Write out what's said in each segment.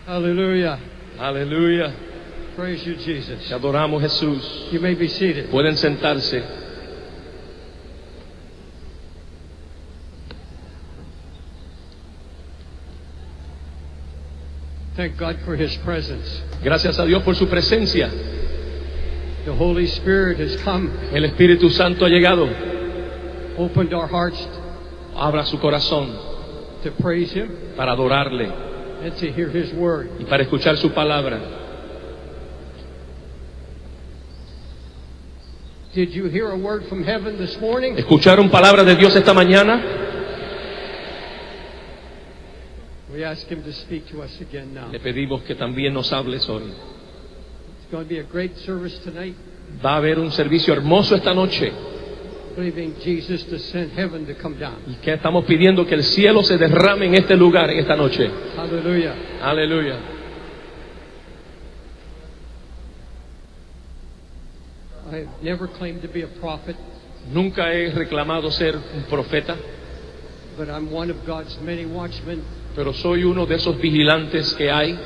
Hallelujah. Aleluya. Praise you, Jesus. Te adoramos, Jesús. You may be seated. Pueden sentarse. Thank God for His presence. Gracias a Dios por su presencia. The Holy Spirit has come, El Espíritu Santo ha llegado. opened our hearts Abra su corazón to praise Him para adorarle and to hear His word. y para escuchar su palabra. Did you hear a word from heaven this morning? ¿Escucharon palabra de Dios esta mañana? We ask Him to speak to us again now. Le pedimos que también nos hables hoy. It's going to be a great service tonight, Va a haber un servicio hermoso esta noche. believing Jesus to send heaven to come down. Y que estamos pidiendo que el cielo se derrame en este lugar, en esta noche. Hallelujah. Aleluya. I have never claimed to be a prophet, Nunca he reclamado ser un profeta, but I'm one of God's many watchmen, pero soy uno de esos vigilantes que hay.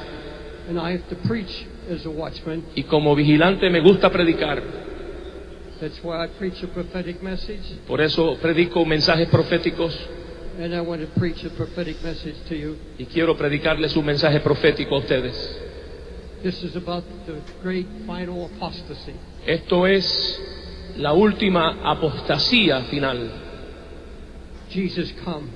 and I have to preach as a watchman. Y como vigilante me gusta predicar. That's why I preach a prophetic message, Por eso predico mensajes proféticos and I want to preach a prophetic message to you. y quiero predicarles un mensaje profético a ustedes. This is about the great final apostasy. Esto es la última apostasía final. Jesus, come.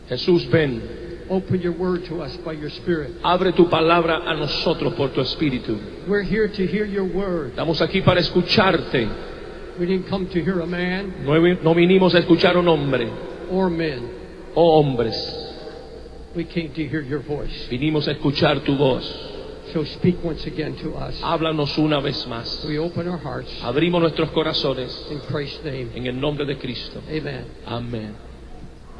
Jesús, ven, Open your word to us by your Spirit. abre tu palabra a nosotros por tu espíritu. We're here to hear your word. Estamos aquí para escucharte. We didn't come to hear a man No vinimos a escuchar a un hombre or men. o hombres. We came to hear your voice. Vinimos a escuchar tu voz. So speak once again to us. Háblanos una vez más. We open our hearts Abrimos nuestros corazones in Christ's name. en el nombre de Cristo. Amen. Amén.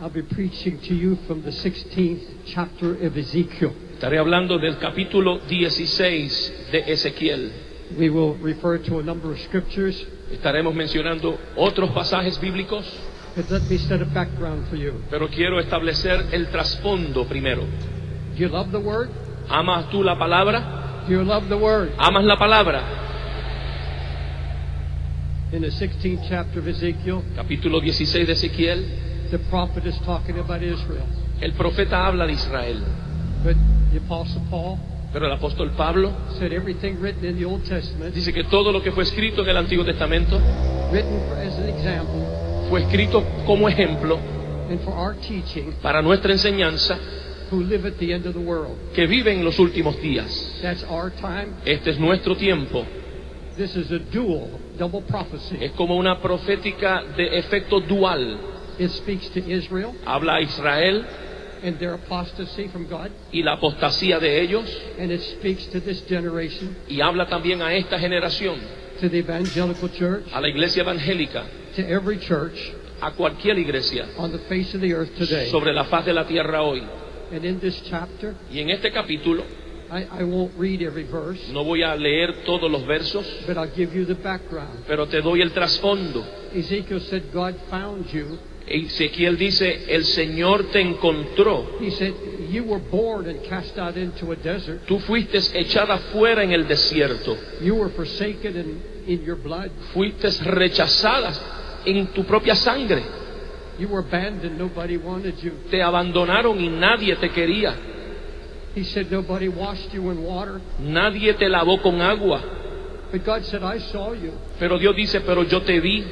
I'll be preaching to you from the 16th chapter of Ezekiel. Estaré hablando del capítulo 16 de Ezequiel. We will refer to a number of scriptures, Estaremos mencionando otros pasajes bíblicos, but let me set a background for you. pero quiero establecer el trasfondo primero. Do you love the word? ¿Amas tú la palabra? Do you love the word? ¿Amas la palabra? In the 16th chapter of Ezekiel, Capítulo 16 de Ezequiel, the prophet is talking about Israel. el profeta habla de Israel, But the Apostle Paul pero el apóstol Pablo said everything written in the Old Testament, dice que todo lo que fue escrito en el Antiguo Testamento written as an example fue escrito como ejemplo and for our teaching, para nuestra enseñanza who live at the end of the world. que vive en los últimos días. That's our time. Este es nuestro tiempo. This is a double prophecy. Es como una profética de efecto dual. It speaks to Israel Habla a Israel and their apostasy from God, y la apostasía de ellos, and it speaks to this generation, y habla también a esta generación, to the evangelical church, a la iglesia evangélica, to every church a cualquier iglesia on the face of the earth today. sobre la faz de la tierra hoy. And in this chapter, Y en este capítulo I won't read every verse, no voy a leer todos los versos, but I'll give you the background. pero te doy el trasfondo. Ezekiel said, God found you. Ezequiel dice, el Señor te encontró. He said, you were born and cast out into a desert. Tú fuiste echada fuera en el desierto. You were forsaken in your blood. Fuiste rechazada en tu propia sangre. You were abandoned. Nobody wanted you. Te abandonaron y nadie te quería. He said, nobody washed you in water. Nadie te lavó con agua. But God said, I saw you. Pero Dios dice, pero yo te vi.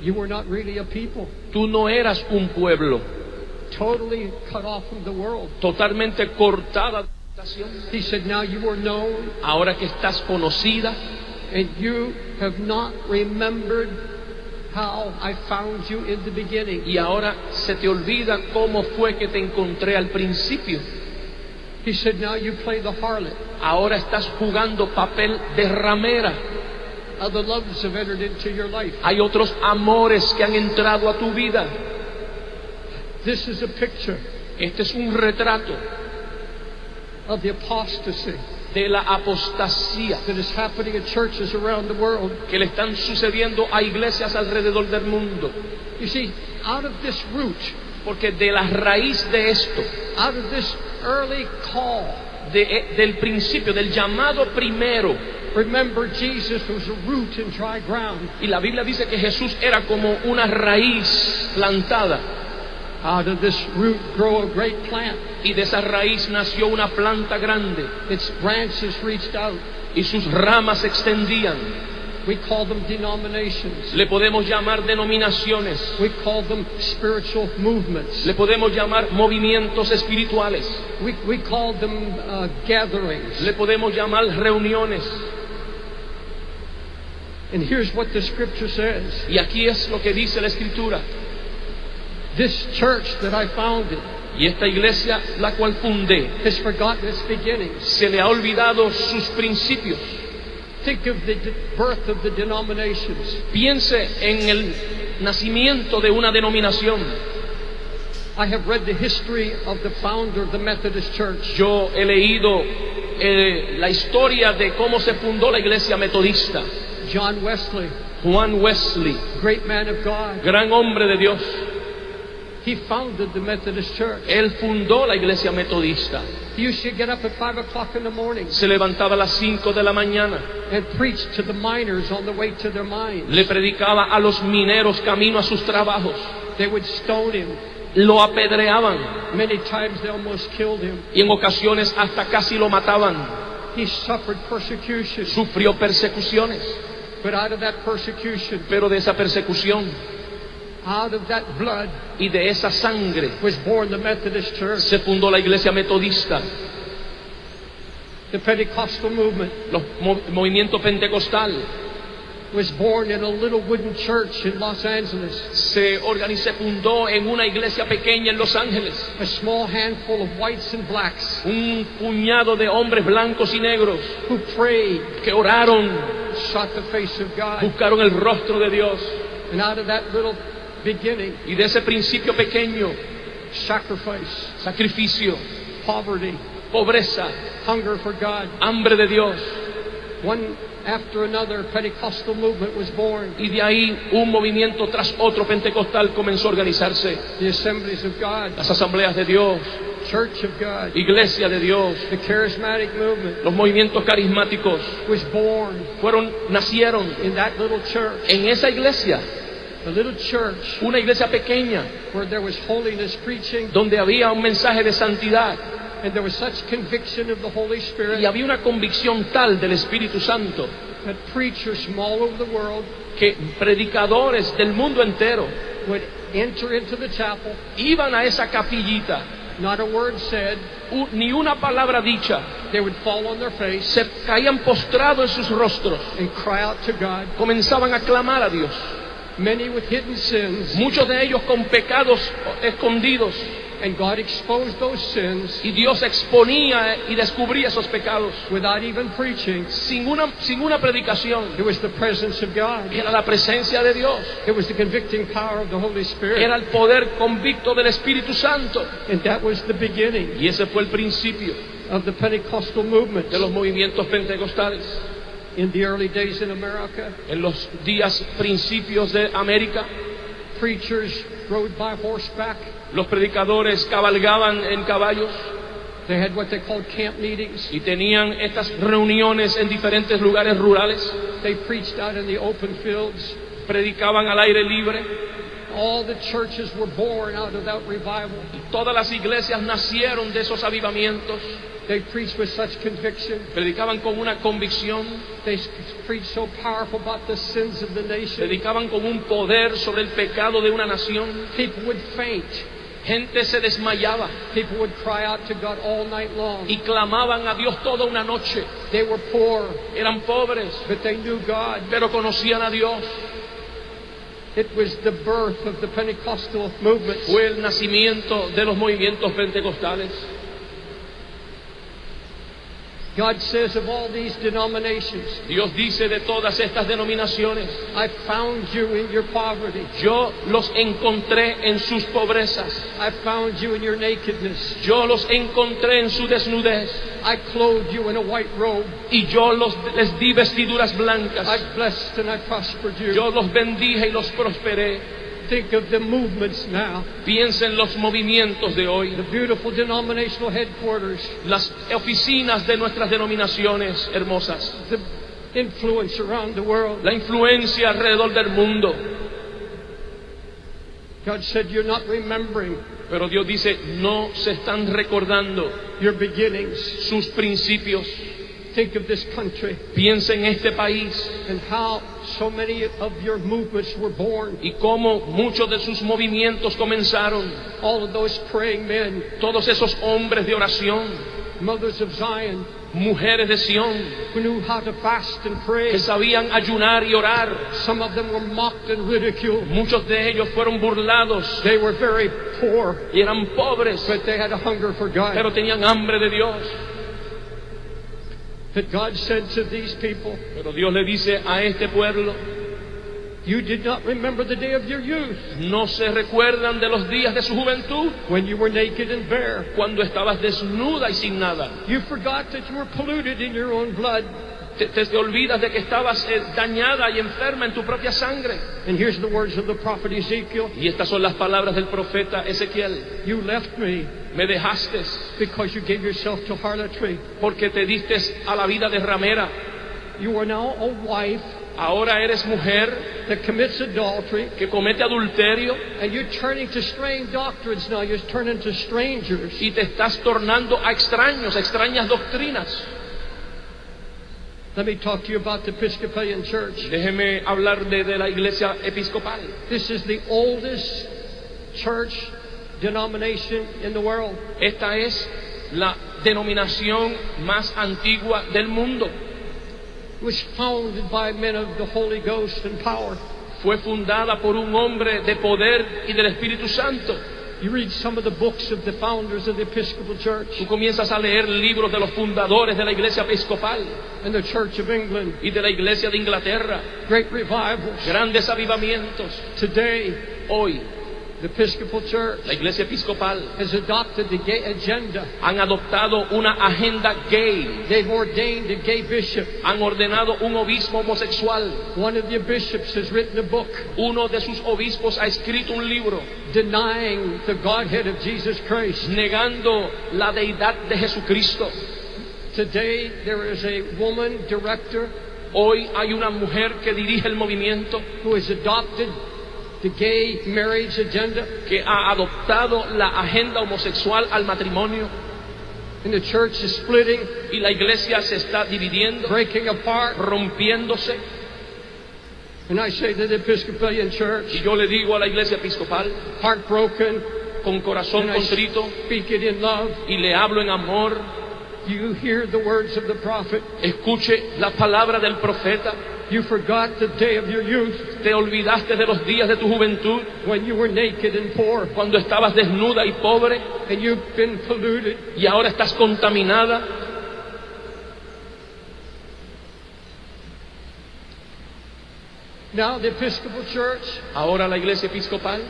You were not really a people. Tú no eras un pueblo. Totally cut off from the world. Totalmente cortada de la nación. He said, now you are known, Ahora que estás conocida and you have not remembered how I found you in the beginning. y ahora se te olvida cómo fue que te encontré al principio. He said, now you play the harlot. Ahora estás jugando papel de ramera. Other loves have entered into your life. Hay otros amores que han entrado a tu vida. This is a picture Este es un retrato of the apostasy de la apostasía that is happening in churches around the world. que le están sucediendo a iglesias alrededor del mundo. You see, out of this root, Porque de la raíz de esto, out of this early call, del principio, del llamado primero. Remember, Jesus was a root in dry ground. Y la Biblia dice que Jesús era como una raíz plantada. Out of this root grow a great plant. Y de esa raíz nació una planta grande. Its branches reached out. Y sus ramas se extendían. We call them denominations. Le podemos llamar denominaciones. We call them spiritual movements. Le podemos llamar movimientos espirituales. We call them gatherings. Le podemos llamar reuniones. And here's what the scripture says. Y aquí es lo que dice la Escritura. This church that I founded Y esta iglesia, la cual fundé, has forgotten its beginnings. se le ha olvidado sus principios. Think of the birth of the denominations. Piense en el nacimiento de una denominación. I have read the history of the founder of the Methodist Church. Yo he leído la historia de cómo se fundó la iglesia metodista. John Wesley, Juan Wesley, great man of God. gran hombre de Dios. He founded the Methodist Church. Él fundó la iglesia metodista. He used to get up at 5 o'clock in the morning Se levantaba a las 5 de la mañana. and preach to the miners on the way to their mines. Le predicaba a los mineros camino a sus trabajos. They would stone him. Lo apedreaban Many times they almost killed him. y en ocasiones hasta casi lo mataban. He suffered persecution. Sufrió persecuciones. But out of that persecution, Pero de esa persecución out of that blood, y de esa sangre was born the Methodist Church. se fundó la iglesia metodista, The Pentecostal movement el movimiento pentecostal. was born in a little wooden church in Los Angeles. Se fundó en una iglesia pequeña en Los Ángeles. A small handful of whites and blacks Un puñado de hombres blancos y negros who prayed, que oraron, sought the face of God. buscaron el rostro de Dios. And out of that little beginning, Y de ese principio pequeño, sacrifice, sacrificio, poverty, pobreza, hunger for God, hambre de Dios. one after another, Pentecostal movement was born. Y de ahí un movimiento tras otro pentecostal comenzó a organizarse. The Assemblies of God, Las asambleas de Dios, Church of God, iglesia de Dios, the Charismatic movement los movimientos carismáticos was born nacieron in that little church. en esa iglesia, A little church una iglesia pequeña where there was holiness preaching donde había un mensaje de santidad and there was such conviction of the Holy y Spirit había una convicción tal del Espíritu Santo that preachers from all over the world que predicadores del mundo entero would enter into the chapel, iban a esa capillita, not a word said, ni una palabra dicha, they would fall on their face se caían postrados en sus rostros, and cry out to God, comenzaban a clamar a Dios, many with hidden sins, muchos de ellos con pecados escondidos, and God exposed those sins y Dios exponía y descubría esos pecados without even preaching. sin una predicación. It was the presence of God. Era la presencia de Dios, It was the convicting power of the Holy Spirit. era el poder convicto del Espíritu Santo, And that was the beginning y ese fue el principio of the Pentecostal movement de los movimientos pentecostales. in the early days in America. En los días principios de América, Preachers rode by horseback. los predicadores cabalgaban en caballos They had what they called camp meetings. y tenían estas reuniones en diferentes lugares rurales, They preached out in the open fields. predicaban al aire libre. All the churches were born out of that revival. Todas las iglesias nacieron de esos avivamientos, They preached with such conviction. predicaban con una convicción, They preached so powerful about the sins of the nation. predicaban con un poder sobre el pecado de una nación. People would faint. Gente se desmayaba People would cry out to God all night long. y clamaban a Dios toda una noche. They were poor, Eran pobres, but they knew God. pero conocían a Dios. It was the birth of the Pentecostal movement. Fue el nacimiento de los movimientos pentecostales. God says of all these denominations, Dios dice de todas estas denominaciones, I found you in your poverty. yo los encontré en sus pobrezas, I found you in your nakedness. yo los encontré en su desnudez, I clothed you in a white robe. y yo les di vestiduras blancas, I blessed and I prospered you. yo los bendije y los prosperé. Think of the movements now. Piensa en los movimientos de hoy, The beautiful denominational headquarters. las oficinas de nuestras denominaciones hermosas, The influence around the world. la influencia alrededor del mundo. God said, you're not remembering Pero Dios dice, no se están recordando your beginnings. sus principios. Think of this country Piensa en este país and how so many of your movements were born. y cómo muchos de sus movimientos comenzaron. All of those praying men, Todos esos hombres de oración, mothers of Zion, mujeres de Sión, who knew how to fast and pray. que sabían ayunar y orar. Some of them were mocked and ridiculed. Muchos de ellos fueron burlados They were very poor, y eran pobres, but they had a hunger for God. pero tenían hambre de Dios. But God said to these people, Pero Dios le dice a este pueblo, you did not remember the day of your youth, no se recuerdan de los días de su juventud, when you were naked and bare. cuando estabas desnuda y sin nada. You forgot that you were polluted in your own blood. Te olvidas de que estabas dañada y enferma en tu propia sangre. And here's the words of the prophet Ezekiel. Y estas son las palabras del profeta Ezequiel. You left me Me dejaste because you gave yourself to harlotry. porque te diste a la vida de ramera. You are now a wife Ahora eres mujer that commits adultery, que comete adulterio and you're turning to strange doctrines now. You're turning to strangers. y te estás tornando a extraños, a extrañas doctrinas. Let me talk to you about the Episcopalian Church. Déjeme hablar de la iglesia episcopal. This is the oldest church denomination in the world. Esta es la denominación más antigua del mundo. It was founded by men of the Holy Ghost and power. Fue fundada por un hombre de poder y del Espíritu Santo. You read some of the books of the founders of the Episcopal Church Tú comienzas a leer libros de los fundadores de la iglesia episcopal and the Church of England. y de la iglesia de Inglaterra. Great revivals. Grandes avivamientos. Today, Hoy, the Episcopal Church la iglesia episcopal has adopted the gay agenda. han adoptado una agenda gay. They've ordained a gay bishop. Han ordenado un obispo homosexual. One of the bishops has written a book Uno de sus obispos ha escrito un libro denying the Godhead of Jesus Christ. negando la deidad de Jesucristo. Today, there is a woman director Hoy hay una mujer que dirige el movimiento who has adopted the gay marriage agenda, que ha adoptado la agenda homosexual al matrimonio and the church is splitting, y la iglesia se está dividiendo, breaking apart. rompiéndose. And I say to the Episcopalian Y Church, yo le digo a la iglesia episcopal, heartbroken, con corazón and I contrito, speak it in love. y le hablo en amor, You hear the words of the prophet. escuche la palabra del profeta. You forgot the day of your youth Te olvidaste de los días de tu juventud, when you were naked and poor, cuando estabas desnuda y pobre, and you've been polluted. y ahora estás contaminada. Now the Episcopal Church Ahora la iglesia episcopal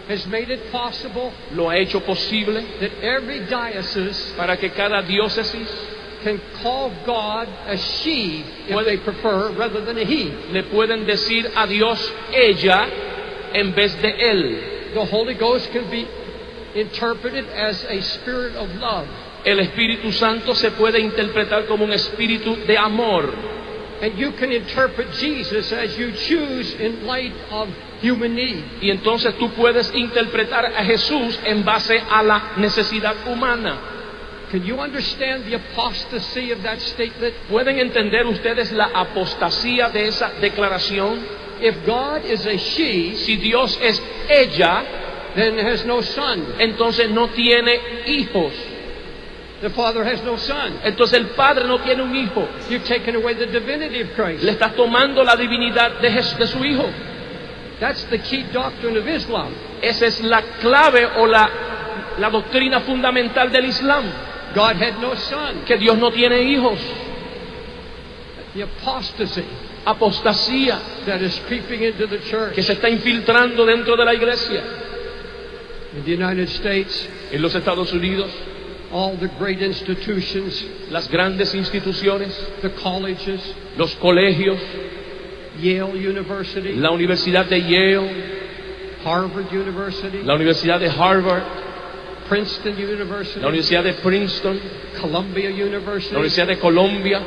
has made it possible lo ha hecho posible that every diocese para que cada diócesis can call God a she, if they prefer, rather than a he. le pueden decir a Dios ella en vez de él. The Holy Ghost can be interpreted as a spirit of love. El Espíritu Santo se puede interpretar como un espíritu de amor. And you can interpret Jesus as you choose in light of human need. Y entonces tú puedes interpretar a Jesús en base a la necesidad humana. Can you understand the apostasy of that statement? ¿Pueden entender ustedes la apostasía de esa declaración? If God is a she, Si Dios es ella, then has no son. entonces no tiene hijos. The Father has no son. Entonces el Padre no tiene un hijo. You've taken away the divinity of Christ. Le estás tomando la divinidad de su hijo. That's the key doctrine of Islam. Esa es la clave o la doctrina fundamental del Islam. God had no son. Que Dios no tiene hijos. The apostasy Apostasía that is creeping into the church. que se está infiltrando dentro de la iglesia. In the United States, En los Estados Unidos, all the great institutions, las grandes instituciones, the colleges, los colegios, Yale University, la Universidad de Yale, Harvard University, la Universidad de Harvard, Princeton University, la Universidad de Princeton, Columbia University, la Universidad de Colombia,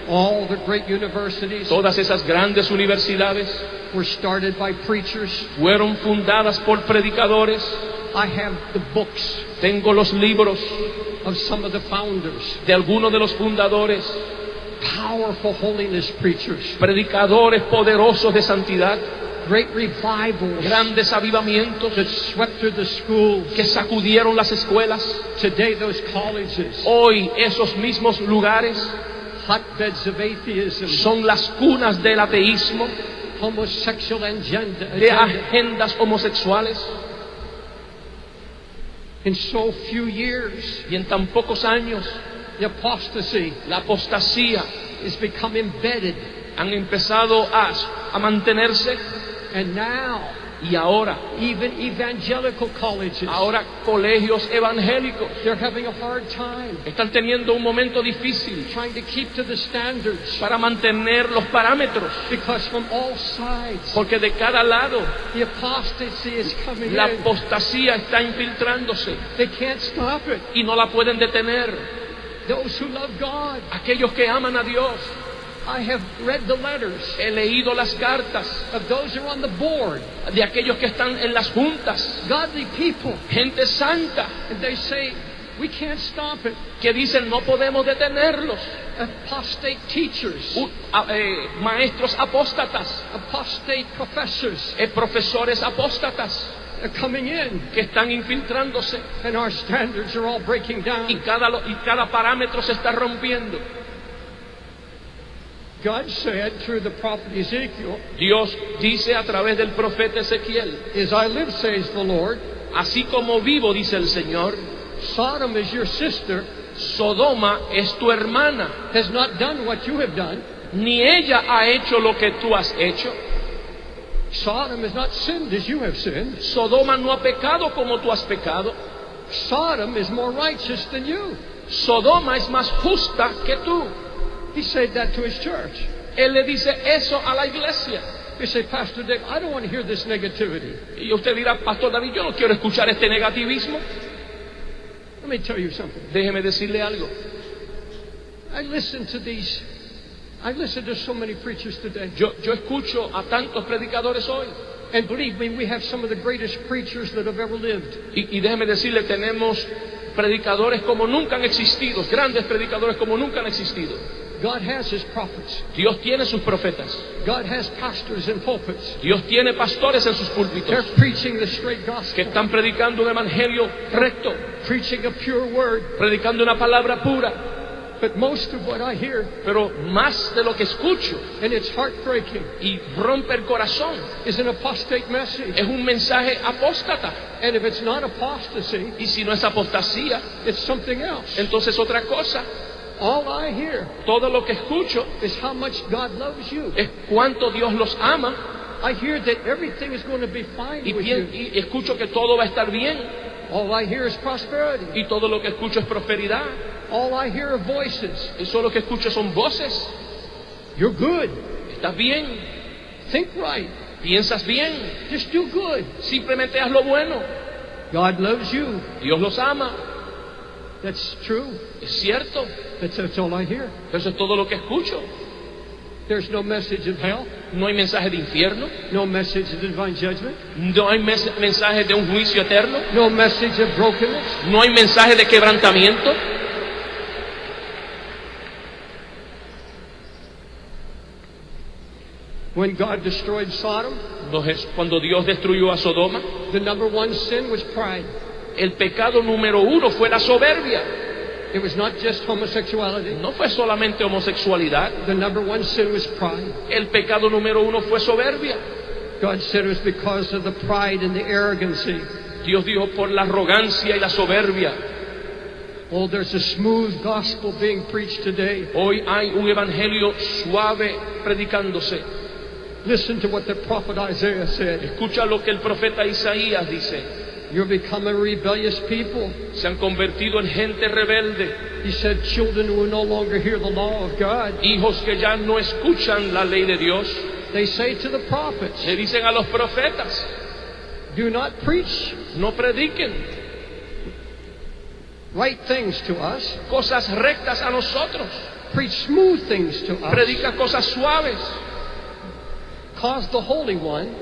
all the great universities todas esas grandes universidades were started by preachers. fueron fundadas por predicadores. I have the books Tengo los libros of some of the founders, de algunos de los fundadores, powerful holiness preachers, predicadores poderosos de santidad, great revivals grandes avivamientos that swept through the schools. que sacudieron las escuelas. Today those colleges, Hoy esos mismos lugares hotbeds of atheism, son las cunas del ateísmo, homosexual agenda. de agendas homosexuales. In so few years, Y en tan pocos años, the apostasy la apostasía has become embedded. han empezado a mantenerse. And now, Y ahora even evangelical colleges, colegios evangélicos they're having a hard time están teniendo un momento difícil trying to keep to the standards, para mantener los parámetros, because from all sides, porque de cada lado the apostasy is coming la in. apostasía está infiltrándose They can't stop it. y no la pueden detener. Those who love God, Aquellos que aman a Dios, I have read the letters he leído las cartas of those who are on the board, de aquellos que están en las juntas, godly people, gente santa, and they say, we can't stop it. que dicen no podemos detenerlos. Apostate teachers, Maestros apóstatas, apostate professors profesores apóstatas are coming in, que están infiltrándose and our standards are all breaking down. y cada parámetro se está rompiendo. God said through the prophet Ezekiel, Dios dice a través del profeta Ezequiel, as I live, says the Lord, así como vivo, dice el Señor, Sodom is your sister, Sodoma es tu hermana, has not done what you have done. ni ella ha hecho lo que tú has hecho. Sodom has not sinned as you have sinned. Sodoma no ha pecado como tú has pecado. Sodom is more righteous than you. Sodoma es más justa que tú. He said that to his church. Él le dice eso a la iglesia. You say, Pastor Dick, I don't want to hear this negativity. Y usted dirá, Pastor David, yo no quiero escuchar este negativismo. Let me tell you something. Déjeme decirle algo. I listen to so many preachers today. Yo escucho a tantos predicadores hoy. And believe me, we have some of the greatest preachers that have ever lived. Y déjeme decirle, tenemos predicadores como nunca han existido, grandes predicadores como nunca han existido. God has his prophets. Dios tiene sus profetas. God has pastors in pulpits. Dios tiene pastores en sus púlpitos They're preaching the straight que gospel, están predicando un evangelio recto, preaching a pure word. predicando una palabra pura. But most of what I hear, Pero más de lo que escucho and it's heartbreaking, y rompe el corazón, is an apostate message. es un mensaje apóstata. And if it's not apostasy, Y si no es apostasía, it's something else. entonces otra cosa. All I hear Todo lo que escucho is how much God loves you. es cuánto Dios los ama I hear that everything is going to be fine with you. y escucho que todo va a estar bien. All I hear is prosperity. Y todo lo que escucho es prosperidad. All I hear are voices. Y solo lo que escucho son voces. You're good. Estás bien, Think right. piensas bien, Just do good. simplemente haz lo bueno. God loves you. Dios los ama, That's true. es cierto. That's all I hear. Pero eso es todo lo que escucho. There's no message of hell. No hay mensaje de infierno, No message of divine judgment. no hay mensaje de un juicio eterno, No message of brokenness. no hay mensaje de quebrantamiento. When God destroyed Sodom, Entonces, cuando Dios destruyó a Sodoma, the number one sin was pride. el pecado número uno fue la soberbia. It was not just homosexuality. No fue solamente homosexualidad, The number one sin was pride. el pecado número uno fue soberbia. God said it was because of the pride and the arrogancy. Dios dijo por la arrogancia y la soberbia. Oh, there's a smooth gospel being preached today. Hoy hay un evangelio suave predicándose. Listen to what the prophet Isaiah said. Escucha lo que el profeta Isaías dice. You've become a rebellious people. Se han convertido en gente rebelde, He said, children who will no longer hear the law of God. hijos que ya no escuchan la ley de Dios. They say to the prophets, Le dicen a los profetas, Do not preach No prediquen right things to us. cosas rectas a nosotros. Preach smooth things to us. Predica cosas suaves. Cause the Holy One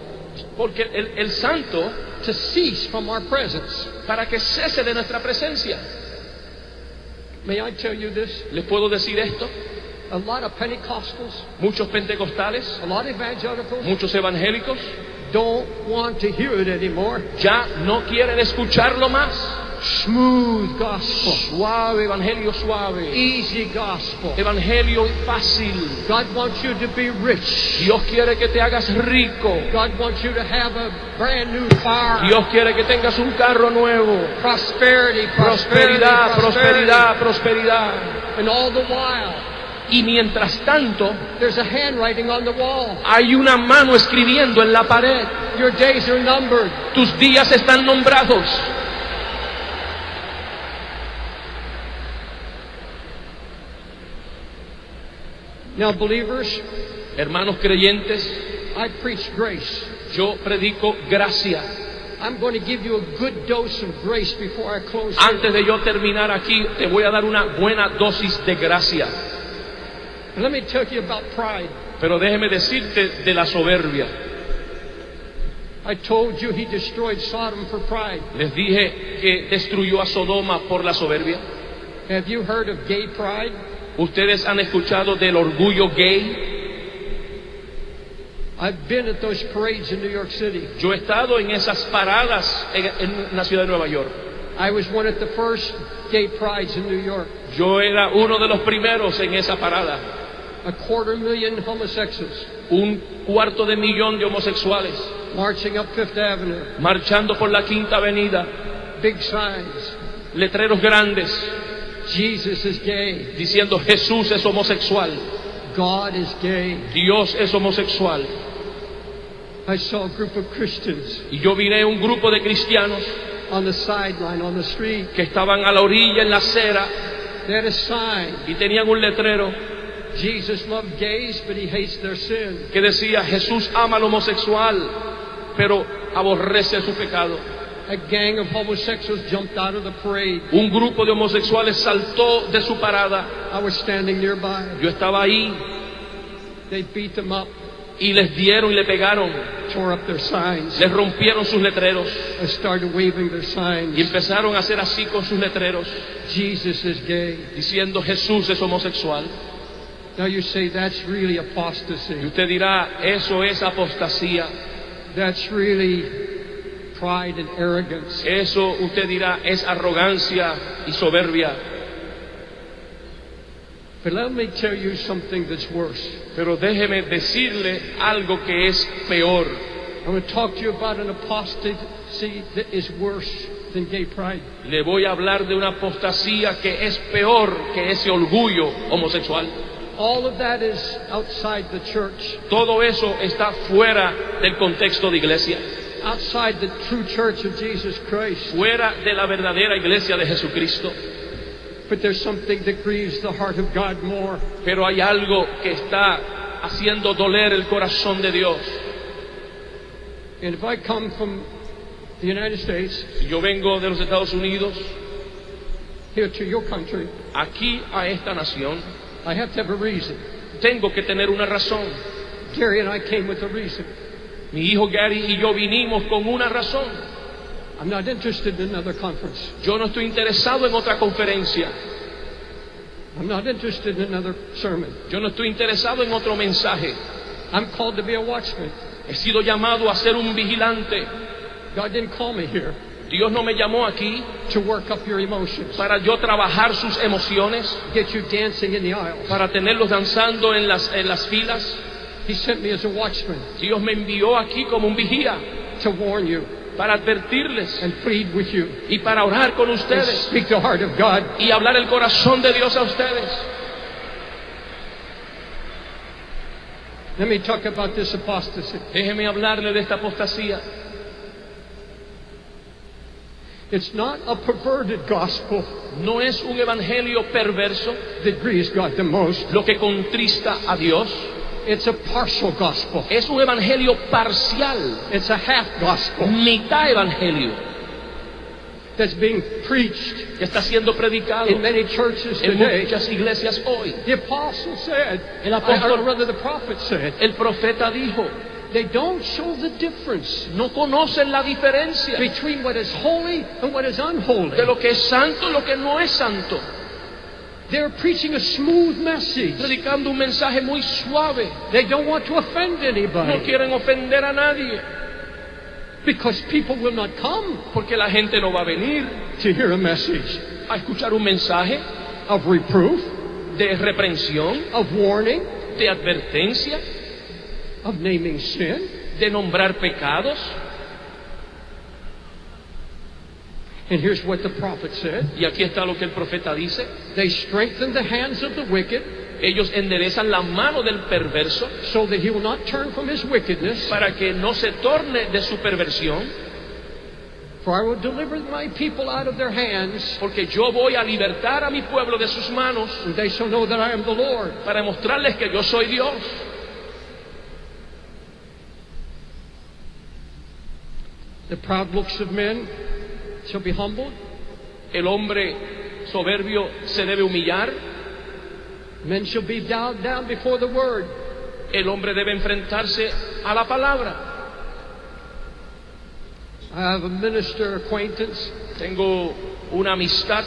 Porque el santo, to cease from our presence. para que cese de nuestra presencia. May I tell you this? ¿Les puedo decir esto? A lot of Pentecostals, Muchos pentecostales, a lot of evangelicals muchos evangélicos, don't want to hear it anymore. ya no quieren escucharlo más. Smooth gospel, Suave, evangelio suave. easy gospel. Evangelio fácil. God wants you to be rich. Dios quiere que te hagas rico. God wants you to have a brand new car. Dios quiere que tengas un carro nuevo. Prosperity, Prosperidad, prosperity. prosperidad, prosperidad. And all the while, Y mientras tanto, there's a handwriting on the wall. hay una mano escribiendo en la pared. Your days are numbered. Tus días están nombrados. Now, believers, Hermanos creyentes, I preach grace. yo predico gracia. I'm going to give you a good dose of grace before I close here. Antes de yo terminar aquí, te voy a dar una buena dosis de gracia. But let me tell you about pride. Pero déjeme decirte de la soberbia. I told you he destroyed Sodom for pride. Les dije que destruyó a Sodoma por la soberbia. Have you heard of gay pride? ¿Ustedes han escuchado del orgullo gay? I've been at those parades in New York City. Yo he estado en esas paradas en la ciudad de Nueva York. I was one of the first gay prides in New York. Yo era uno de los primeros en esa parada. 250,000 homosexuals 250,000 de homosexuales marching up Fifth Avenue. marchando por la Quinta Avenida. Big signs. Letreros grandes Jesus is gay. diciendo Jesús es homosexual. God is gay. Dios es homosexual. I saw a group of Christians Y yo miré un grupo de cristianos on the sideline, on the street. que estaban a la orilla en la acera They had a sign. y tenían un letrero Jesus loved gays, but he hates their sin. que decía Jesús ama al homosexual, pero aborrece su pecado. A gang of homosexuals jumped out of the parade. Un grupo de homosexuales saltó de su parada. I was standing nearby. Yo estaba ahí They beat them up, y les dieron y le pegaron. tore up their signs. Les rompieron sus letreros I started waving their signs. y empezaron a hacer así con sus letreros Jesus is gay. diciendo Jesús es homosexual. Now you say that's really Y apostasy. usted dirá, eso es apostasía. That's really pride and arrogance. Eso usted dirá es arrogancia y soberbia. But let me tell you something that's worse. Pero déjeme decirle algo que es peor. I'm going to talk to you about an apostasy that is worse than gay pride. Le voy a hablar de una apostasía que es peor que ese orgullo homosexual. All of that is outside the church, Todo eso está fuera del contexto de iglesia, outside the true church of Jesus Christ. fuera de la verdadera iglesia de Jesucristo. But there's something that grieves the heart of God more. Pero hay algo que está haciendo doler el corazón de Dios. And if I come from the United States Si yo vengo de los Estados Unidos here to your country, aquí a esta nación, I have to have a reason. tengo que tener una razón. Gary and I came with a reason. Mi hijo Gary y yo vinimos con una razón. I'm not interested in another conference. Yo no estoy interesado en otra conferencia. I'm not interested in another sermon. Yo no estoy interesado en otro mensaje. I'm called to be a watchman. He sido llamado a ser un vigilante. God didn't call me here Dios no me llamó aquí to work up your emotions, para yo trabajar sus emociones, get you dancing in the aisles. para tenerlos danzando en las filas. He sent me as a watchman Dios me envió aquí como un vigía to warn you para advertirles and plead with you y para orar con and ustedes speak the heart of God. y hablar el corazón de Dios a ustedes. Let me talk about this apostasy. Déjeme hablarle de esta apostasía. It's not a perverted gospel No es un evangelio perverso that grieves God the most. lo que contrista a Dios. It's a partial gospel. Es un evangelio parcial, It's a half gospel mitad evangelio, that's being preached que está siendo predicado in many churches en today. muchas iglesias hoy. The apostle said, El apóstol- or rather the prophet said, El profeta dijo, they don't show the difference no conocen la diferencia between what is holy and what is unholy. de lo que es santo y lo que no es santo. They're preaching a smooth message. Predicando un mensaje muy suave. They don't want to offend No anybody quieren ofender a nadie, because people will not come porque la gente no va a venir to hear a message a escuchar un mensaje of reproof, de reprensión, of warning, de advertencia, of naming sin. de nombrar pecados. And here's what the prophet said. Y aquí está lo que el profeta dice. They strengthen the hands of the wicked Ellos enderezan la mano del perverso so that he will not turn from his wickedness. para que no se torne de su perversión, For I will deliver my people out of their hands, porque yo voy a libertar a mi pueblo de sus manos and they shall know that I am the Lord. para mostrarles que yo soy Dios. The proud looks of men shall be humbled. El hombre soberbio se debe humillar. Men shall be bowed down before the word. El hombre debe enfrentarse a la palabra. I have a minister acquaintance Tengo una amistad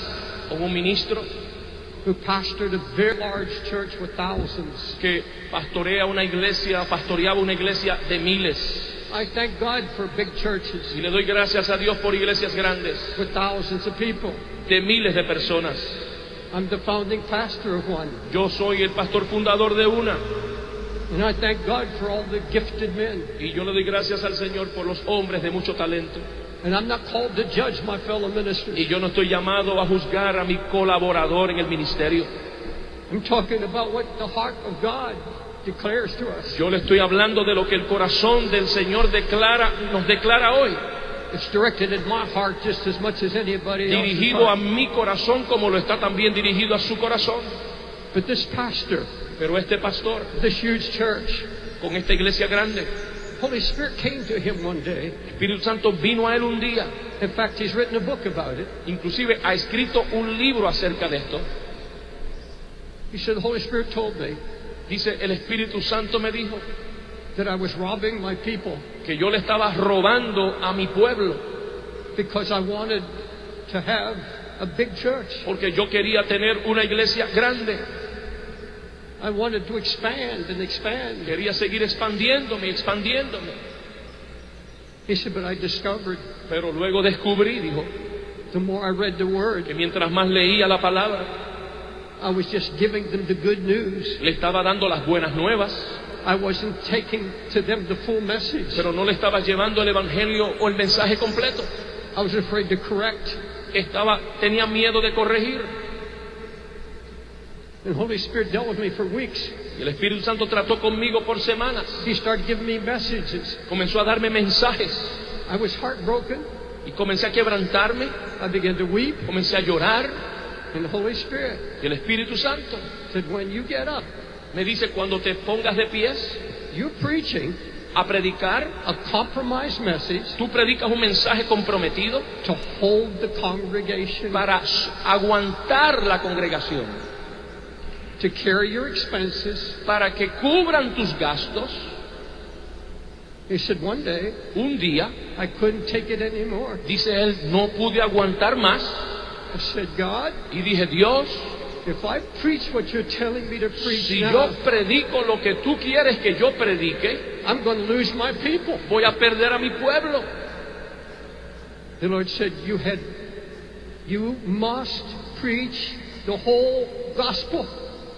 con un ministro who pastored a very large church with thousands. que pastoreaba una iglesia de miles. I thank God for big churches Y le doy gracias a Dios por iglesias grandes, with thousands of people. de miles de personas. I'm the founding pastor of one. Yo soy el pastor fundador de una. And I thank God for all the gifted men. Y yo le doy gracias al Señor por los hombres de mucho talento. And I'm not called to judge my fellow ministers. Y yo no estoy llamado a juzgar a mi colaborador en el ministerio. I'm talking about what the heart of God declares to us. Yo le estoy hablando de lo que el corazón del Señor nos declara hoy. It's directed at my heart just as much as anybody else's Dirigido a heart. mi corazón como lo está también dirigido a su corazón. But this pastor, Pero este pastor, this huge church, con esta iglesia grande, Holy Spirit came to him one day. el Espíritu Santo vino a él un día. In fact, he's written a book about it. Inclusive ha escrito un libro acerca de esto. He said, the Holy Spirit told me Dice, el Espíritu Santo me dijo that I was robbing my people que yo le estaba robando a mi pueblo because I wanted to have a big church. porque yo quería tener una iglesia grande. I wanted to expand and expand. Quería seguir expandiéndome. He said, but I discovered Pero luego descubrí, dijo, the more I read the Word, que mientras más leía la palabra, I was just giving them the good news. le estaba dando las buenas nuevas, I wasn't taking to them the full message. pero no le estaba llevando el evangelio o el mensaje completo. I was afraid to correct. Tenía miedo de corregir. And Holy Spirit dealt with me for weeks. Y el Espíritu Santo trató conmigo por semanas. He started giving me messages. Comenzó a darme mensajes I was heartbroken. y comencé a quebrantarme, I began to weep. comencé a llorar. And the Holy Spirit Y el Espíritu Santo said, when you get up, me dice, cuando te pongas de pies you're preaching a predicar, a compromised message tú predicas un mensaje comprometido to hold the congregation, para aguantar la congregación, to carry your expenses. para que cubran tus gastos. He said, one day, Un día, I couldn't take it anymore. dice él, no pude aguantar más I said, God, y dije, Dios, if I preach what you're telling me to preach si now, yo predico lo que tú quieres que yo predique, I'm going to lose my people. voy a perder a mi pueblo. The Lord said, you must preach the whole gospel.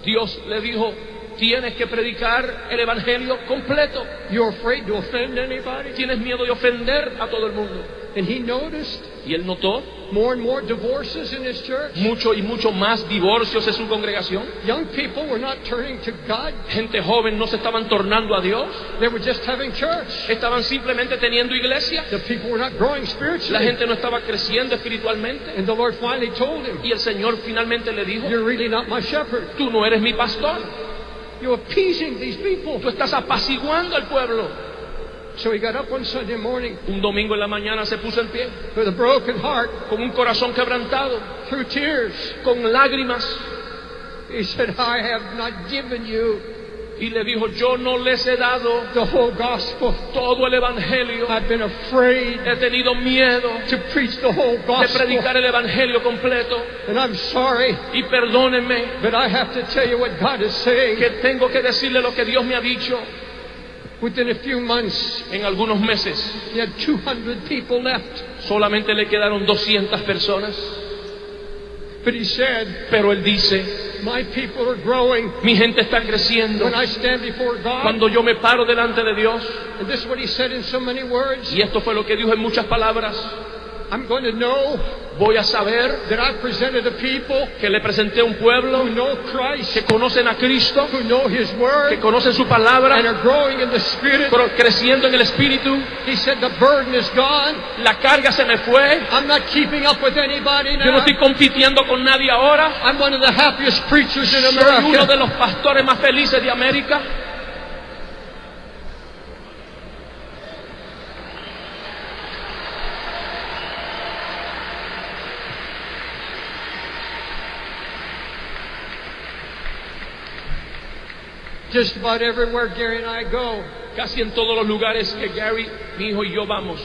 Dios le dijo, tienes que predicar el evangelio completo. You're afraid to offend anybody? Tienes miedo de ofender a todo el mundo. And he noticed Y él notó more and more divorces in his church. mucho y mucho más divorcios en su congregación. Young people were not turning to God. Gente joven no se estaban tornando a Dios, They were just having church. estaban simplemente teniendo iglesia. The people were not growing La spiritually. gente no estaba creciendo espiritualmente. And the Lord finally told him, Y el Señor finalmente le dijo, you're really not my shepherd. tú no eres mi pastor. You're appeasing these people. Tú estás apaciguando al pueblo. So he got up one Sunday morning Un domingo en la mañana se puso en pie, with a broken heart, con un corazón quebrantado, through tears. con lágrimas, He said, I have not given you y le dijo: yo no les he dado the whole gospel. todo el evangelio. I've been afraid He tenido miedo to preach the whole de gospel. predicar el evangelio completo. And I'm sorry, Y perdónenme but I have to tell you what God is saying. que tengo que decirle lo que Dios me ha dicho. Within a few months, En algunos meses he had 200 people left. solamente le quedaron 200 personas. But he said, Pero él dice: my people are growing. mi gente está creciendo. When I stand before God, Cuando yo me paro delante de Dios, and this is what he said in so many words, y esto fue lo que dijo en muchas palabras, I'm going to know voy a saber that I presented a people que le presenté a un pueblo who know Christ, que conocen a Cristo, who know His que Word, conocen su and palabra, are growing in the Spirit. creciendo en el Espíritu. He said the burden is gone. La carga se me fue. I'm not keeping up with anybody Yo no now. estoy compitiendo con nadie ahora. I'm one of the happiest preachers in Soy uno de America. los pastores más felices de América. Just about everywhere Gary and I go, Casi en todos los lugares que Gary, mi hijo y yo vamos.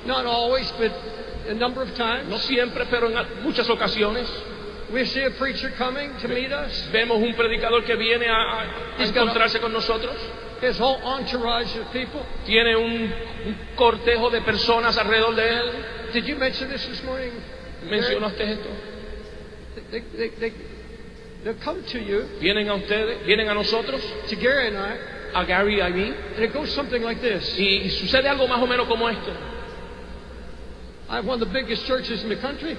not always, but a number of No times, siempre, pero en muchas ocasiones we see a preacher coming to meet us. vemos un predicador que viene a encontrarse con nosotros. His whole entourage of people. Tiene un cortejo de personas alrededor de él. Did you mention this morning? ¿Mencionaste esto? They'll come to you, Vienen a ustedes, vienen a nosotros, to Gary and I, a Gary y a mí, and it goes something like this. y sucede algo más o menos como esto. I have one of the biggest churches in the country.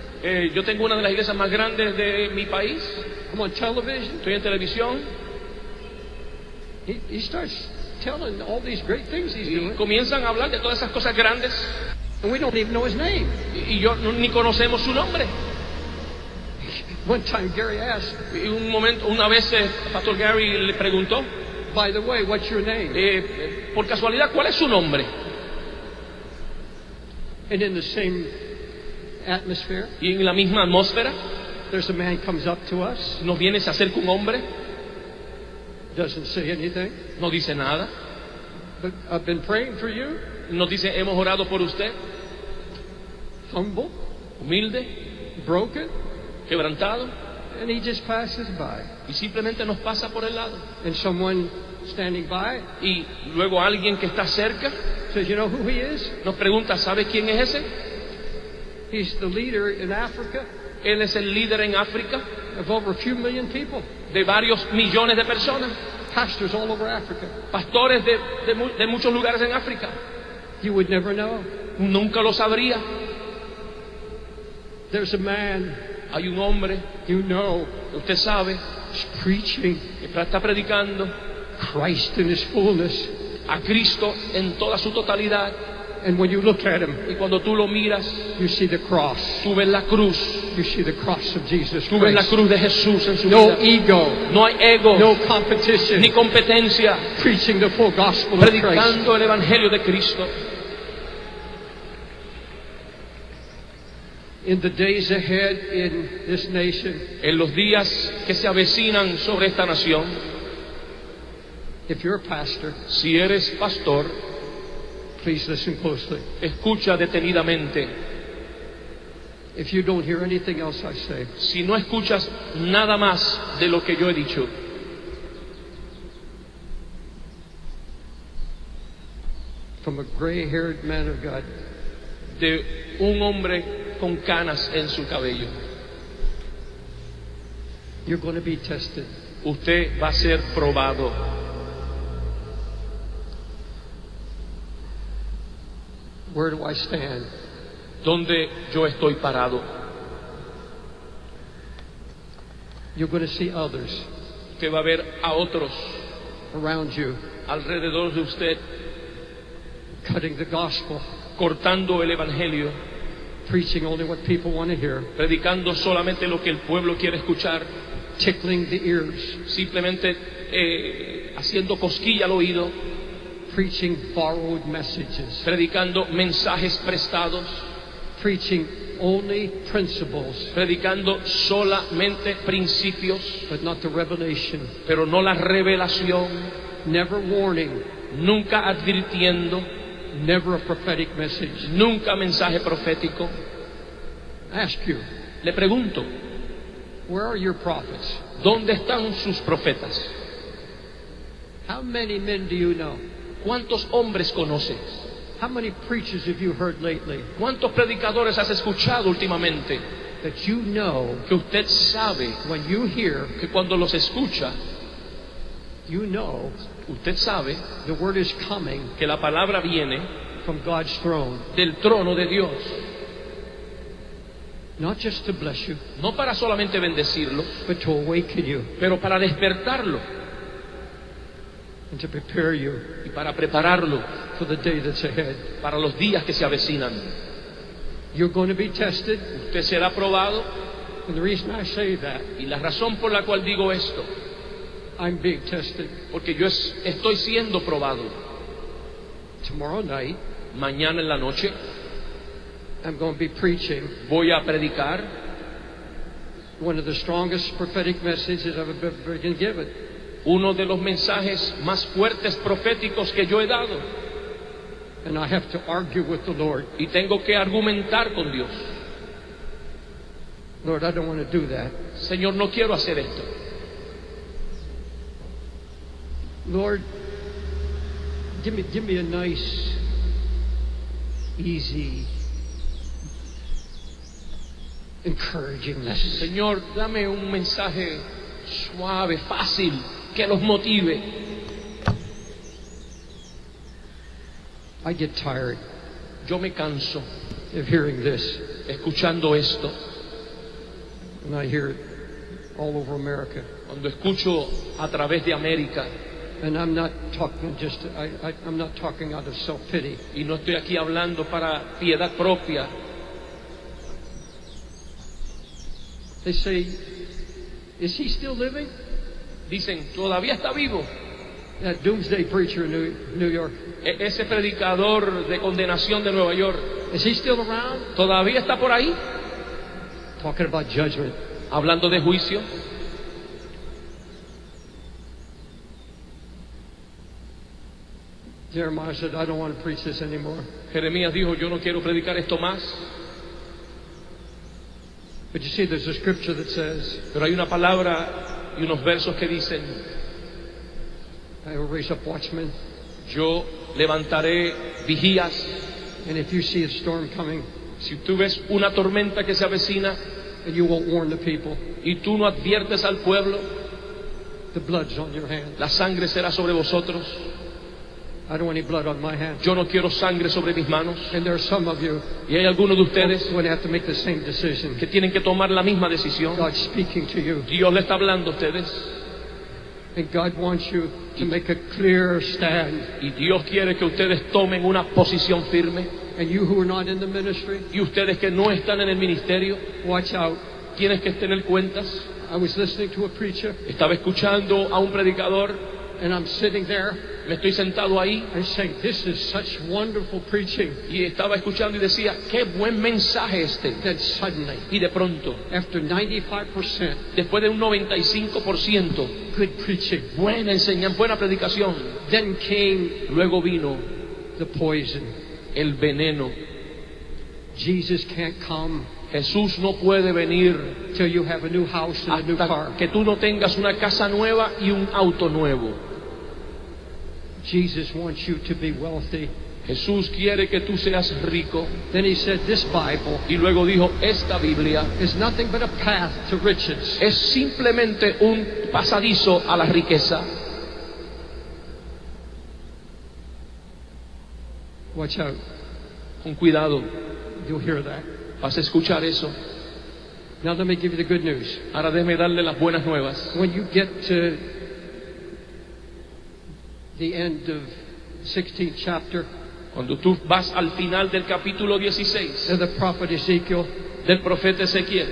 Yo tengo una de las iglesias más grandes de mi país. I'm on television. Estoy en televisión He starts telling all these great things he's y doing, comienzan a hablar de todas esas cosas grandes and we don't even know his name. y yo ni conocemos su nombre. One time Gary asked, Y una vez Pastor Gary le preguntó, by the way, what's your name? por casualidad, ¿cuál es su nombre? And in the same atmosphere, Y en la misma atmósfera there's a man comes up to us, nos viene, se acerca un hombre, doesn't say anything, no dice nada, but I've been praying for you, nos dice: hemos orado por usted, humble, humilde, broken, quebrantado, and he just passes by. y simplemente nos pasa por el lado. And someone standing by Y luego alguien que está cerca says, you know who he is? nos pregunta: ¿sabe quién es ese? He's the leader in Africa Él es el líder en África of over a few million people, de varios millones de personas, pastors all over Africa. pastores de muchos lugares en África. You would never know. Nunca lo sabría. There's a man Hay un hombre, you know usted sabe, is preaching que está predicando Christ in his fullness. a Cristo en toda su totalidad. And when you look at him, Y cuando tú lo miras, you see the cross. tú ves la cruz. You see the cross of Jesus Tú ves la Christ. cruz de Jesús en su No vida. ego, No hay ego, no competition. ni competencia, Preaching the full gospel of Christ. predicando el Evangelio de Cristo. In the days ahead in this nation, En los días que se avecinan sobre esta nación, if you're a pastor, si eres pastor, please listen closely. escucha detenidamente. If you don't hear anything else I say, Si no escuchas nada más de lo que yo he dicho, from a gray-haired man of God, de un hombre con canas en su cabello, you're going to be tested. usted va a ser probado. Where do I stand? ¿Dónde yo estoy parado? You're going to see others Usted va a ver a otros around you alrededor de usted cutting the gospel, cortando el Evangelio, preaching only what people want to hear, predicando solamente lo que el pueblo quiere escuchar, tickling the ears, simplemente haciendo cosquilla al oído, preaching borrowed messages, predicando mensajes prestados, preaching only principles, predicando solamente principios, but not the revelation, pero no la revelación, never warning, nunca advirtiendo, never a prophetic message. nunca mensaje profético. I ask you, Le pregunto, where are your prophets? ¿dónde están sus profetas? How many men do you know? ¿Cuántos hombres conoces? How many preachers have you heard lately ¿Cuántos predicadores has escuchado últimamente? that you know Que usted sabe when you hear, que cuando los escucha, you know usted sabe the word is coming que la palabra viene from God's throne, del trono de Dios, not just to bless you, no para solamente bendecirlo, but to awaken you pero para despertarlo and to prepare you y para prepararlo for the day that's ahead. para los días que se avecinan. You're going to be tested, Usted será probado, and the reason I say that, y la razón por la cual digo esto, I'm being tested. porque yo estoy siendo probado. Tomorrow night, Mañana en la noche I'm going to be preaching voy a predicar one of the strongest prophetic messages I've ever been given. uno de los mensajes más fuertes proféticos que yo he dado, And I have to argue with the Lord. y tengo que argumentar con Dios. Lord, I don't want to do that. Señor, no quiero hacer esto. Lord, give me a nice, easy, encouraging message. Señor, dame un mensaje suave, fácil, que los motive. I get tired Yo me canso of hearing this, escuchando esto. and I hear it all over America. Cuando escucho a través de América, And I'm not talking I'm not talking out of self-pity. y no estoy aquí hablando para piedad propia. They say, is he still living? Dicen, todavía está vivo. That doomsday preacher in New York. Ese predicador de condenación de Nueva York, Is he still around? todavía está por ahí, Talking about judgment. hablando de juicio. Jeremiah said, I don't want to preach this anymore. Jeremías dijo, yo no quiero predicar esto más. But you see, there's a scripture that says, Pero hay una palabra y unos versos que dicen, I will raise up watchmen, yo levantaré vigías. and if you see a storm coming, Si tú ves una tormenta que se avecina and you won't warn the people, y tú no adviertes al pueblo, the blood's on your hand. la sangre será sobre vosotros. I don't want any blood on my hand. Yo no quiero sangre sobre mis manos. And there are some of you Y hay algunos de who ustedes are going to have to make the same decision. que tienen que tomar la misma decisión. God's speaking to you, Dios le está hablando a ustedes and God wants you to make a clear stand. y Dios quiere que ustedes tomen una posición firme. And you who are not in the ministry, Y ustedes que no están en el ministerio, watch out. tienes que tener cuentas. I was listening to a preacher, Estaba escuchando a un predicador, and I'm sitting there me estoy sentado ahí and saying, this is such wonderful preaching. y estaba escuchando y decía, qué buen mensaje este. Then suddenly, Y de pronto, after 95% después de un 95%, good preaching, buena enseñanza, buena predicación, then came luego vino the poison. el veneno. Jesus can't come Jesús no puede venir till you have a new house and a new car. hasta que tú no tengas una casa nueva y un auto nuevo. Jesus wants you to be wealthy. Jesús quiere que tú seas rico. Then he said, this Bible Y luego dijo, esta Biblia is nothing but a path to riches. es simplemente un pasadizo a la riqueza. Watch out. Con cuidado, You'll hear that. vas a escuchar eso. Now let me give you the good news. Ahora déjeme darle las buenas nuevas. When you get to the end of 16th chapter Cuando tú vas al final del capítulo 16 of the prophet Ezekiel, del profeta Ezequiel,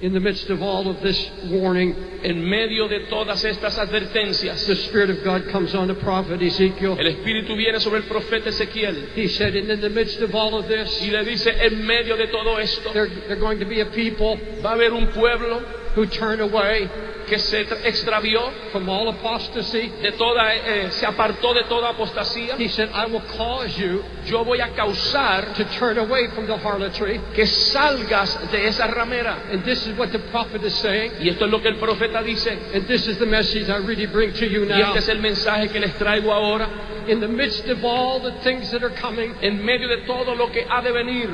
In the midst of all of this warning, En medio de todas estas advertencias, the Spirit of God comes on the prophet Ezekiel. el Espíritu viene sobre el profeta Ezequiel He said, and in the midst of all of this, y le dice, en medio de todo esto, they're going to be a people va a haber un pueblo who turn away que se extravió from all apostasy. de toda, se apartó de toda apostasía. He said, I will cause you Yo voy a causar to turn away from the harlotry. que salgas de esa ramera. And this is what the prophet is saying. Y esto es lo que el profeta dice. And this is the message I really bring to you Y now. este es el mensaje que les traigo ahora. In the midst of all the things that are coming, En medio de todo lo que ha de venir,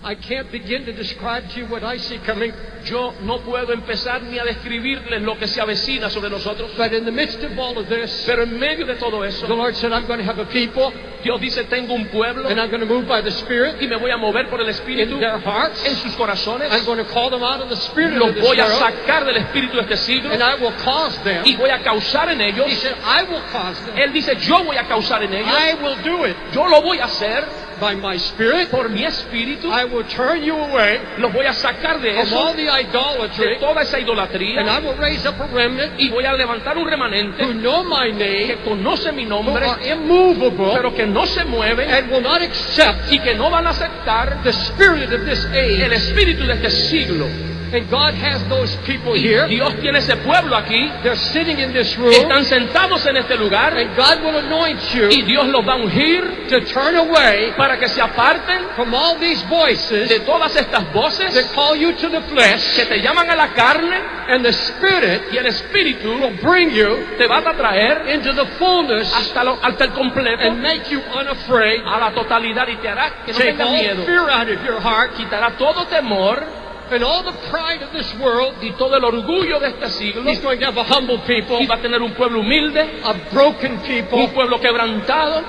I can't begin to describe to you what I see coming. yo no puedo empezar ni a describirles lo que se avecina sobre nosotros. But in the midst of all of this, Pero en medio de todo the eso, Lord said, I'm going to have a people, Dios dice, tengo un pueblo and I'm going to move by the Spirit y me voy a mover por el Espíritu in their hearts. en sus corazones. I'm going to call them out of the spirit Los of this voy a world, sacar del espíritu de este siglo and I will cause them. y voy a causar en ellos. He said, I will cause them. Él dice, yo voy a causar en ellos. I will do it Yo lo voy a hacer by my Spirit. por mi espíritu. I will turn you away Los voy a sacar de from eso, all the de idolatry, toda esa and idolatría, I will raise up a remnant y voy a levantar un who remanente know my que name, conoce mi who nombre, are immovable, pero que no se mueven and will not accept y que no van a aceptar the spirit of this el age. espíritu de este siglo. And God has those people Y here. Dios tiene ese pueblo aquí, They're sitting in this room, están sentados en este lugar, and God will anoint y you Dios los va a ungir to turn away para que se aparten from all these voices de todas estas voces that call you to the flesh, que te llaman a la carne, and the Spirit y el espíritu will bring you te va a traer into the fullness hasta el completo, and make you unafraid. a la totalidad, y te hará que no Take tengas all miedo. fear out of your heart Quitará todo temor and all the pride of this world. y todo el orgullo de este siglo, He's going to have a humble people, y va a tener un pueblo humilde, a broken people, un pueblo quebrantado,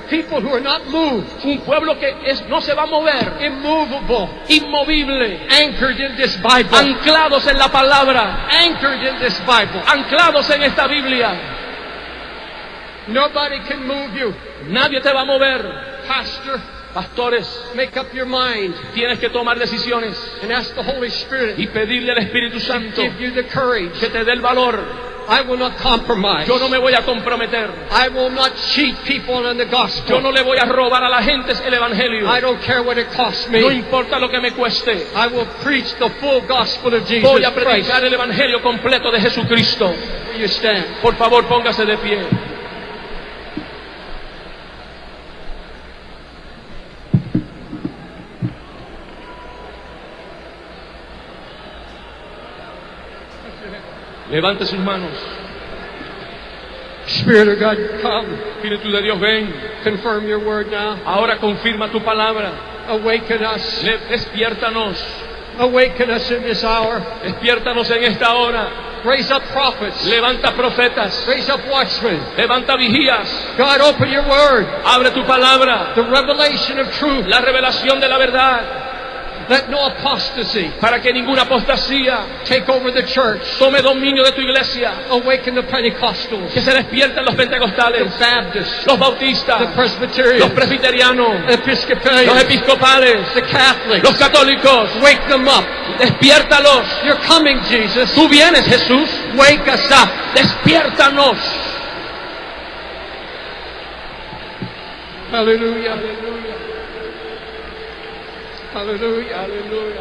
people who are not moved, un pueblo que no se va a mover, immovable, inmovible, anchored in this Bible, anclados en la palabra, anchored in this Bible. anclados en esta Biblia. Nobody can move you. Nadie te va a mover. Pastor, Pastores, make up your mind tienes que tomar decisiones and ask the Holy Spirit y pedirle al Espíritu to Santo give you the courage. que te dé el valor. I will not compromise. Yo no me voy a comprometer. I will not cheat people on the Yo gospel. no le voy a robar a la gente el evangelio. I don't care what it costs No me. importa lo que me cueste. I will preach the full gospel of Jesus Voy a Christ. predicar el evangelio completo de Jesucristo. Will you stand? Por favor, póngase de pie. Levante sus manos. Spirit of God, come. Espíritu de Dios, ven. Confirm your word now. Ahora confirma tu palabra. Awaken us. Despiértanos. Awaken us in this hour. Despiértanos en esta hora. Raise up prophets. Levanta profetas. Raise up watchmen. Levanta vigías. God, open your word. Abre tu palabra. The revelation of truth. La revelación de la verdad. Let no apostasy Para que ninguna apostasía take over the church. tome dominio de tu iglesia. Awaken the Pentecostals, Que se despierten los the pentecostales, Baptists, los the bautistas, los Presbyterians, presbiterianos, the los Episcopalians, episcopales, the Catholics. los católicos. Wake them up. Despiértalos. You're coming, Jesus. Tú vienes, Jesús. Wake us up. Despiértanos. Hallelujah. Hallelujah. Aleluya.